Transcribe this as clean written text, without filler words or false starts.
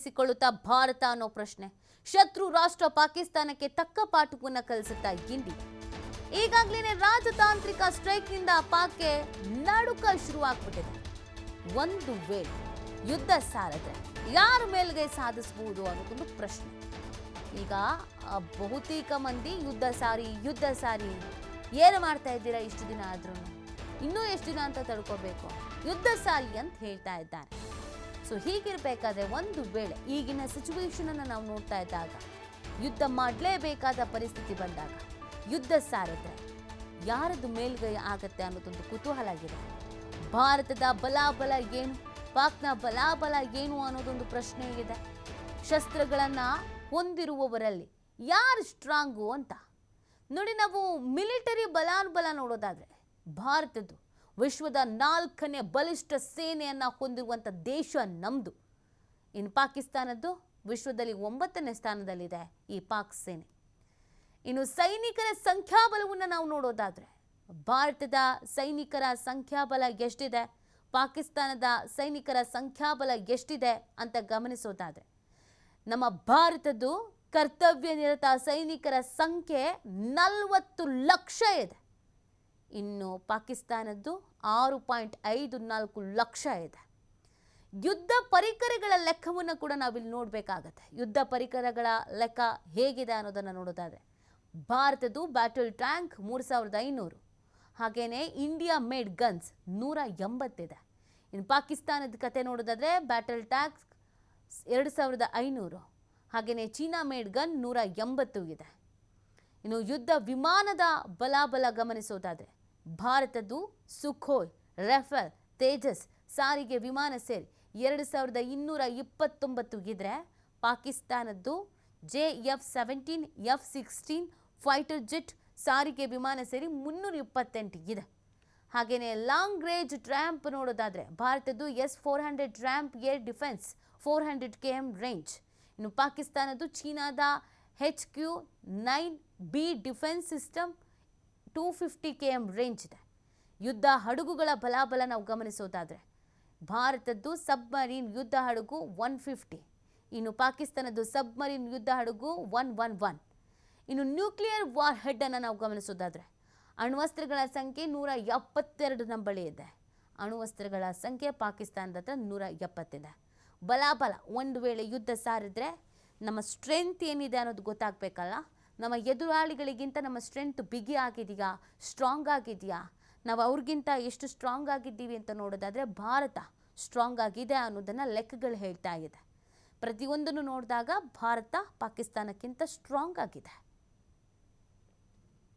ಸಿಕೊಳ್ಳುತ್ತಾ ಭಾರತ ಅನ್ನೋ ಪ್ರಶ್ನೆ ಶತ್ರು ರಾಷ್ಟ್ರ ಪಾಕಿಸ್ತಾನಕ್ಕೆ ತಕ್ಕ ಪಾಠವನ್ನು ಕಲಿಸುತ್ತಾ ಇಂಡಿಯಾ ಈಗಾಗಲೇ ರಾಜತಾಂತ್ರಿಕ ಸ್ಟ್ರೈಕ್ ನಿಂದ ಪಾಕ್ಗೆ ನಡುಕ ಶುರುವಾಗ್ಬಿಟ್ಟಿದೆ. ಒಂದು ವೇಳೆ ಯುದ್ಧ ಸಾರಿದ್ರೆ ಯಾರ ಮೇಲ್ಗೆ ಸಾಧಿಸಬಹುದು ಅನ್ನೋದೊಂದು ಪ್ರಶ್ನೆ. ಈಗ ಬಹುತೇಕ ಮಂದಿ ಯುದ್ಧ ಸಾರಿ ಏನು ಮಾಡ್ತಾ ಇದ್ದೀರಾ ಇಷ್ಟು ದಿನ ಆದ್ರೂ ಇನ್ನೂ ಎಷ್ಟು ದಿನ ಅಂತ ತಡ್ಕೋಬೇಕು, ಯುದ್ಧ ಸಾರಿ ಅಂತ ಹೇಳ್ತಾ ಇದ್ದಾರೆ. ಸೊ ಹೀಗಿರಬೇಕಾದ್ರೆ ಒಂದು ವೇಳೆ ಈಗಿನ ಸಿಚುವೇಶನ್ ಅನ್ನು ನಾವು ನೋಡ್ತಾ ಇದ್ದಾಗ ಯುದ್ಧ ಮಾಡಲೇಬೇಕಾದ ಪರಿಸ್ಥಿತಿ ಬಂದಾಗ ಯುದ್ಧ ಸಾರಿದ್ರೆ ಯಾರದು ಮೇಲ್ಗೈ ಆಗತ್ತೆ ಅನ್ನೋದೊಂದು ಕುತೂಹಲ ಆಗಿದೆ. ಭಾರತದ ಬಲಾಬಲ ಏನು, ಪಾಕ್ನ ಬಲಾಬಲ ಏನು ಅನ್ನೋದೊಂದು ಪ್ರಶ್ನೆ ಇದೆ. ಶಸ್ತ್ರಗಳನ್ನು ಹೊಂದಿರುವವರಲ್ಲಿ ಯಾರು ಸ್ಟ್ರಾಂಗು ಅಂತ ನೋಡಿ. ನಾವು ಮಿಲಿಟರಿ ಬಲಾನುಬಲ ನೋಡೋದಾದ್ರೆ ಭಾರತದ್ದು ವಿಶ್ವದ 4ನೇ ಬಲಿಷ್ಠ ಸೇನೆಯನ್ನು ಹೊಂದಿರುವಂಥ ದೇಶ ನಮ್ಮದು. ಇನ್ನು ಪಾಕಿಸ್ತಾನದ್ದು ವಿಶ್ವದಲ್ಲಿ 9ನೇ ಸ್ಥಾನದಲ್ಲಿದೆ ಈ ಪಾಕ್ ಸೇನೆ. ಇನ್ನು ಸೈನಿಕರ ಸಂಖ್ಯಾಬಲವನ್ನು ನಾವು ನೋಡೋದಾದರೆ ಭಾರತದ ಸೈನಿಕರ ಸಂಖ್ಯಾಬಲ ಎಷ್ಟಿದೆ, ಪಾಕಿಸ್ತಾನದ ಸೈನಿಕರ ಸಂಖ್ಯಾಬಲ ಎಷ್ಟಿದೆ ಅಂತ ಗಮನಿಸೋದಾದರೆ ನಮ್ಮ ಭಾರತದ್ದು ಕರ್ತವ್ಯ ನಿರತ ಸೈನಿಕರ ಸಂಖ್ಯೆ 40 ಲಕ್ಷ ಇದೆ. ಇನ್ನು ಪಾಕಿಸ್ತಾನದ್ದು 6.54 ಲಕ್ಷ ಇದೆ. ಯುದ್ಧ ಪರಿಕರಗಳ ಲೆಕ್ಕವನ್ನು ಕೂಡ ನಾವಿಲ್ಲಿ ನೋಡಬೇಕಾಗತ್ತೆ. ಯುದ್ಧ ಪರಿಕರಗಳ ಲೆಕ್ಕ ಹೇಗಿದೆ ಅನ್ನೋದನ್ನು ನೋಡೋದಾದರೆ ಭಾರತದ್ದು ಬ್ಯಾಟಲ್ ಟ್ಯಾಂಕ್ 3500, ಹಾಗೆಯೇ ಇಂಡಿಯಾ ಮೇಡ್ ಗನ್ಸ್ 180 ಇದೆ. ಇನ್ನು ಪಾಕಿಸ್ತಾನದ ಕತೆ ನೋಡೋದಾದರೆ ಬ್ಯಾಟಲ್ ಟ್ಯಾಂಕ್ 2500, ಹಾಗೆಯೇ ಚೀನಾ ಮೇಡ್ ಗನ್ 180 ಇದೆ. ಇನ್ನು ಯುದ್ಧ ವಿಮಾನದ ಬಲಾಬಲ ಗಮನಿಸೋದಾದರೆ ಭಾರತದ್ದು ಸುಖೋಯ್, ರಫೇಲ್, ತೇಜಸ್ ಸಾರಿಗೆ ವಿಮಾನ ಸೇರಿ 2229 ಇದ್ರೆ ಪಾಕಿಸ್ತಾನದ್ದು JF-17, F-16 ಫೈಟರ್ ಜೆಟ್ ಸಾರಿಗೆ ವಿಮಾನ ಸೇರಿ 328 ಇದೆ. ಹಾಗೆಯೇ ಲಾಂಗ್ ರೇಂಜ್ ಟ್ರ್ಯಾಂಪ್ ನೋಡೋದಾದರೆ ಭಾರತದ್ದು S-400 tramp air defence 400 km range. ಇನ್ನು ಪಾಕಿಸ್ತಾನದ್ದು ಚೀನಾದ HQ-9B defence system 250 km range ಇದೆ. ಯುದ್ಧ ಹಡಗುಗಳ ಬಲಾಬಲ ನಾವು ಗಮನಿಸೋದಾದರೆ ಭಾರತದ್ದು ಸಬ್ಮರೀನ್ ಯುದ್ಧ ಹಡಗು 150, ಇನ್ನು ಪಾಕಿಸ್ತಾನದ್ದು ಸಬ್ಮರೀನ್ ಯುದ್ಧ ಹಡಗು 111. ಇನ್ನು ನ್ಯೂಕ್ಲಿಯರ್ ವಾರ್ ಹೆಡ್ ಅನ್ನು ನಾವು ಗಮನಿಸೋದಾದರೆ ಅಣ್ವಸ್ತ್ರಗಳ ಸಂಖ್ಯೆ 172 ನಮ್ಮ ಬಳಿ ಇದೆ. ಅಣ್ವಸ್ತ್ರಗಳ ಸಂಖ್ಯೆ ಪಾಕಿಸ್ತಾನದ ಹತ್ರ 170 ಇದೆ. ಬಲಾಬಲ ಒಂದು ವೇಳೆ ಯುದ್ಧ ಸಾರಿದ್ರೆ ನಮ್ಮ ಸ್ಟ್ರೆಂತ್ ಏನಿದೆ ಅನ್ನೋದು ಗೊತ್ತಾಗಬೇಕಲ್ಲ. ನಮ್ಮ ಎದುರಾಳಿಗಳಿಗಿಂತ ನಮ್ಮ ಸ್ಟ್ರೆಂತ್ ಬಿಗಿ ಆಗಿದೆಯಾ, ಸ್ಟ್ರಾಂಗ್ ಆಗಿದೆಯಾ, ನಾವು ಅವ್ರಿಗಿಂತ ಎಷ್ಟು ಸ್ಟ್ರಾಂಗ್ ಆಗಿದ್ದೀವಿ ಅಂತ ನೋಡೋದಾದರೆ ಭಾರತ ಸ್ಟ್ರಾಂಗ್ ಆಗಿದೆ ಅನ್ನೋದನ್ನು ಲೆಕ್ಕಗಳು ಹೇಳ್ತಾ ಇದೆ. ಪ್ರತಿಯೊಂದನ್ನು ನೋಡಿದಾಗ ಭಾರತ ಪಾಕಿಸ್ತಾನಕ್ಕಿಂತ ಸ್ಟ್ರಾಂಗ್ ಆಗಿದೆ.